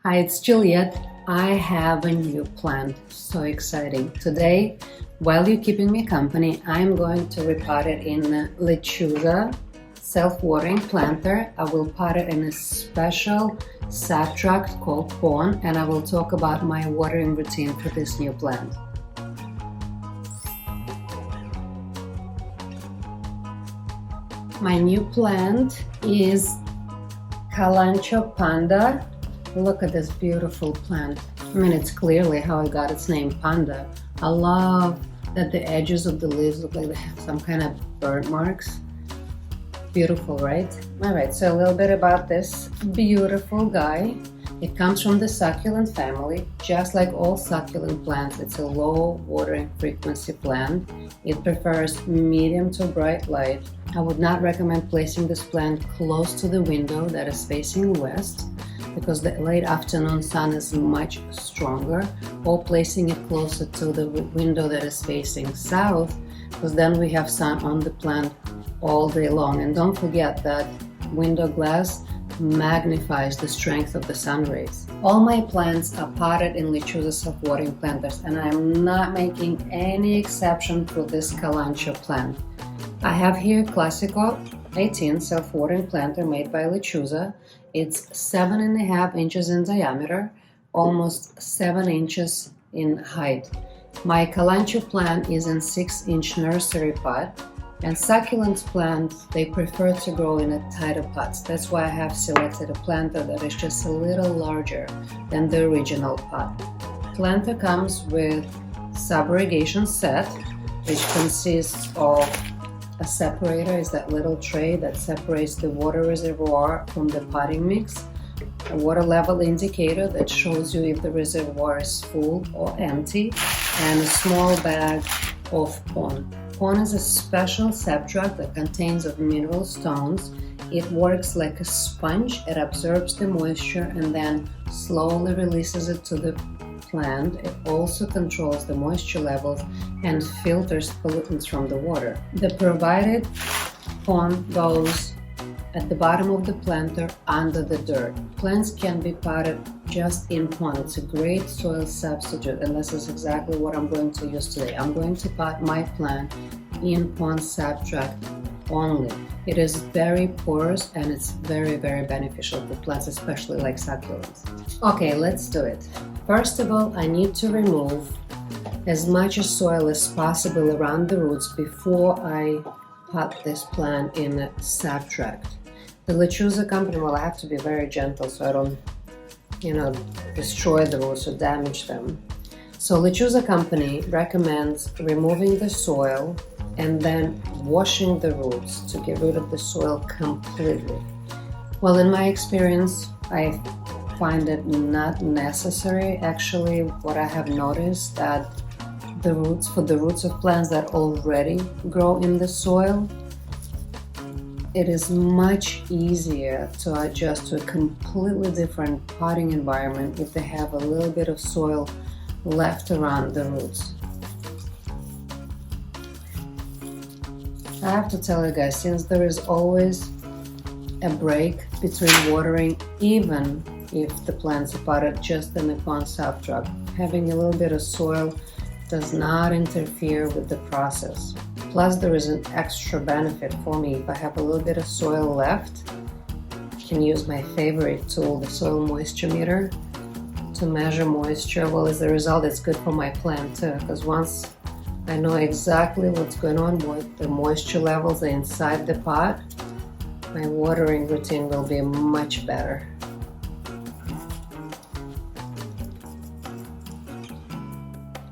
Hi, it's Juliette. I have a new plant. So exciting. Today, while you're keeping me company, I'm going to repot it in Lechuza self-watering planter. I will pot it in a special subtract called Pon, and I will talk about my watering routine for this new plant. My new plant is Kalanchoe Panda. Look at this beautiful plant. I mean, it's clearly how it got its name, Panda. I love that the edges of the leaves look like they have some kind of burn marks. Beautiful, right? Alright, so a little bit about this beautiful guy. It comes from the succulent family. Just like all succulent plants, it's a low watering frequency plant. It prefers medium to bright light. I would not recommend placing this plant close to the window that is facing west, because the late afternoon sun is much stronger, or placing it closer to the window that is facing south, because then we have sun on the plant all day long. And don't forget that window glass magnifies the strength of the sun rays. All my plants are potted in Lechuza self-watering planters, and I'm not making any exception for this Kalanchoe plant. I have here Classico 18 self-watering planter made by Lechuza. It's 7.5 inches in diameter, almost 7 inches in height. My Kalanchoe plant is in 6-inch nursery pot, and succulent plants, they prefer to grow in a tighter pots. That's why I have selected a planter that is just a little larger than the original pot. Planter comes with sub-irrigation set, which consists of a separator, is that little tray that separates the water reservoir from the potting mix, a water level indicator that shows you if the reservoir is full or empty, and a small bag of Pon. Pon is a special substrate that contains of mineral stones. It works like a sponge. It absorbs the moisture and then slowly releases it to the plant. It also controls the moisture levels and filters pollutants from the water. The provided Pon goes at the bottom of the planter under the dirt. Plants can be potted just in Pon. It's a great soil substitute, and this is exactly what I'm going to use today. I'm going to pot my plant in Pon subtract only. It is very porous and it's very beneficial to plants, especially like succulents. Okay, let's do it. First of all, I need to remove as much soil as possible around the roots before I pot this plant in a subtract. The Lechuza company, well, I have to be very gentle so I don't, destroy the roots or damage them. So Lechuza company recommends removing the soil and then washing the roots to get rid of the soil completely. Well, in my experience, I find it not necessary. Actually, what I have noticed that for the roots of plants that already grow in the soil, it is much easier to adjust to a completely different potting environment if they have a little bit of soil left around the roots. I have to tell you guys, since there is always a break between watering, even if the plants are potted just in a Pon subtract, having a little bit of soil does not interfere with the process. Plus, there is an extra benefit for me. If I have a little bit of soil left, I can use my favorite tool, the soil moisture meter, to measure moisture. Well, as a result, it's good for my plant too, because once I know exactly what's going on, what the moisture levels are inside the pot, my watering routine will be much better.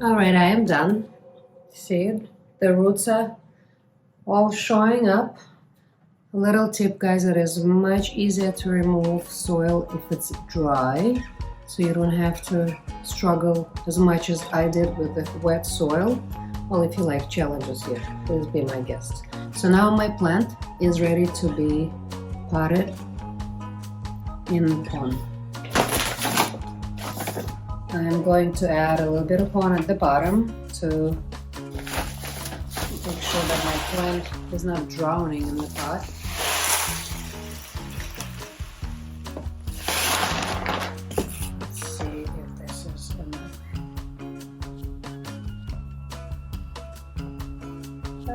Alright, I am done. See it? The roots are all showing up. A little tip, guys, it is much easier to remove soil if it's dry, so you don't have to struggle as much as I did with the wet soil. Well, if you like challenges here, please be my guest. So now my plant is ready to be potted in Pon. I'm going to add a little bit of Pon at the bottom to make sure that my plant is not drowning in the pot.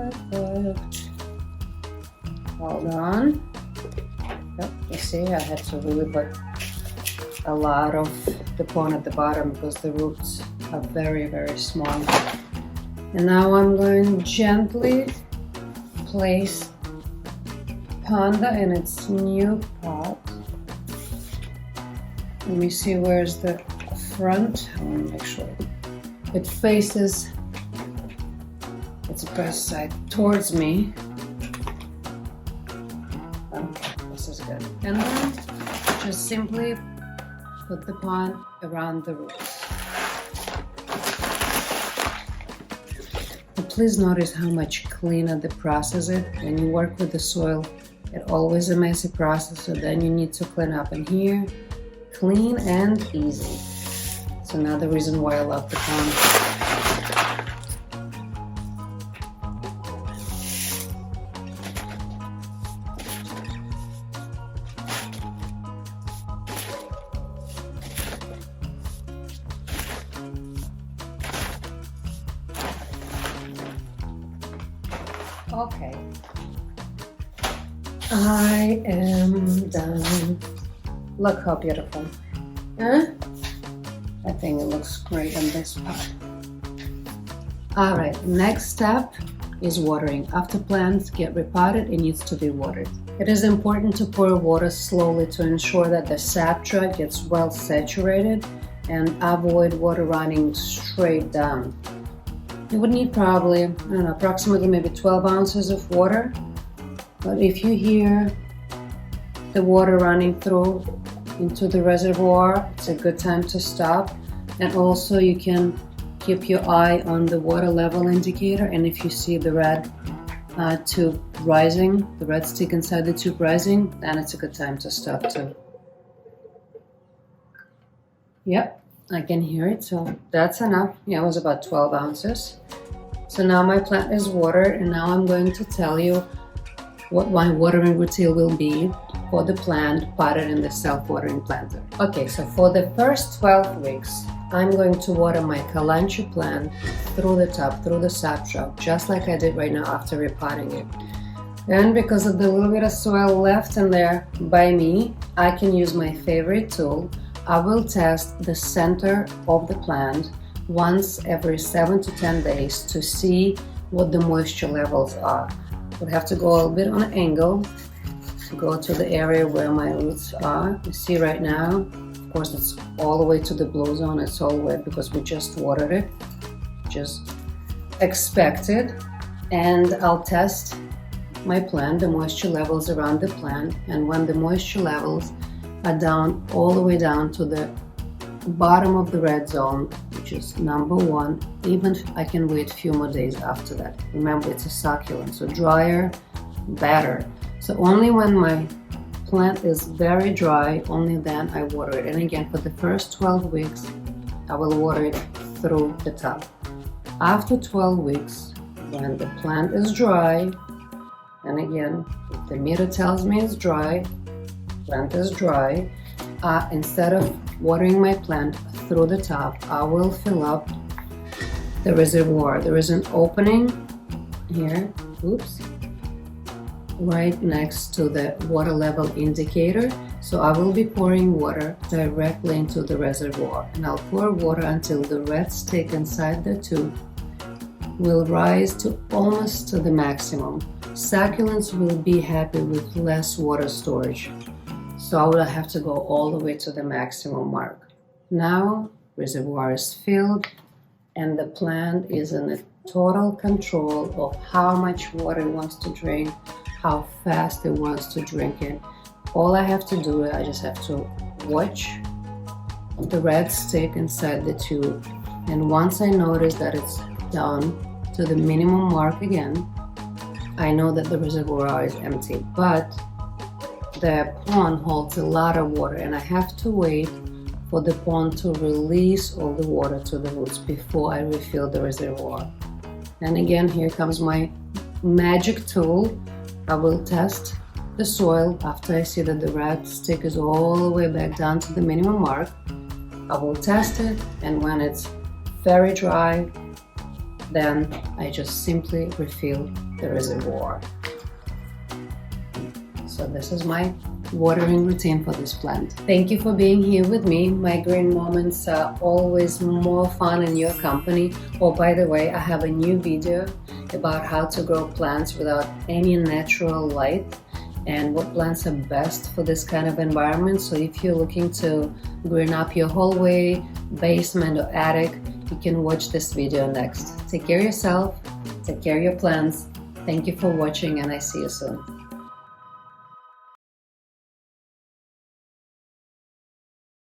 Perfect. Hold on. Yep, you see, I had to really put a lot of the pon at the bottom because the roots are very, very small. And now I'm going to gently place Panda in its new pot. Let me see where's the front. I want to make sure it faces its best side towards me. Okay, this is good. And then just simply put the pon around the roots. And please notice how much cleaner the process is. When you work with the soil, it's always a messy process, so then you need to clean up. And here, clean and easy. It's another reason why I love the pon. Okay, I am done. Look how beautiful, huh? I think it looks great on this pot. All right, next step is watering. After plants get repotted, it needs to be watered. It is important to pour water slowly to ensure that the substrate gets well saturated and avoid water running straight down. You would need probably, I don't know, approximately maybe 12 ounces of water. But if you hear the water running through into the reservoir, it's a good time to stop. And also you can keep your eye on the water level indicator, and if you see the red tube rising, the red stick inside the tube rising, then it's a good time to stop too. Yep. I can hear it, so that's enough. Yeah, it was about 12 ounces. So now my plant is watered, and now I'm going to tell you what my watering routine will be for the plant potted in the self-watering planter. Okay, so for the first 12 weeks, I'm going to water my Kalanchoe plant through the top, through the substrate, just like I did right now after repotting it. And because of the little bit of soil left in there by me, I can use my favorite tool. I will test the center of the plant once every 7 to 10 days to see what the moisture levels are. We'll have to go a little bit on an angle to go to the area where my roots are. You see right now, of course, it's all the way to the blue zone. It's all wet because we just watered it, just expected. And I'll test my plant, the moisture levels around the plant, and when the moisture levels are down all the way down to the bottom of the red zone, which is number 1, even if I can wait a few more days after that. Remember, it's a succulent, so drier, better. So only when my plant is very dry, only then I water it. And again, for the first 12 weeks, I will water it through the top. After 12 weeks, when the plant is dry, and again, if the meter tells me it's dry, plant is dry, instead of watering my plant through the top, I will fill up the reservoir. There is an opening here, oops, right next to the water level indicator. So I will be pouring water directly into the reservoir, and I'll pour water until the red stick inside the tube will rise to almost to the maximum. Succulents will be happy with less water storage. So I will have to go all the way to the maximum mark. Now, reservoir is filled and the plant is in a total control of how much water it wants to drink, how fast it wants to drink it. All I have to do, I just have to watch the red stick inside the tube. And once I notice that it's down to the minimum mark again, I know that the reservoir is empty. But the pond holds a lot of water, and I have to wait for the pond to release all the water to the roots before I refill the reservoir. And again, here comes my magic tool. I will test the soil after I see that the red stick is all the way back down to the minimum mark. I will test it, and when it's very dry, then I just simply refill the reservoir. So this is my watering routine for this plant. Thank you for being here with me. My green moments are always more fun in your company. Oh, by the way, I have a new video about how to grow plants without any natural light and what plants are best for this kind of environment. So if you're looking to green up your hallway, basement, or attic, you can watch this video next. Take care of yourself, take care of your plants. Thank you for watching, and I see you soon.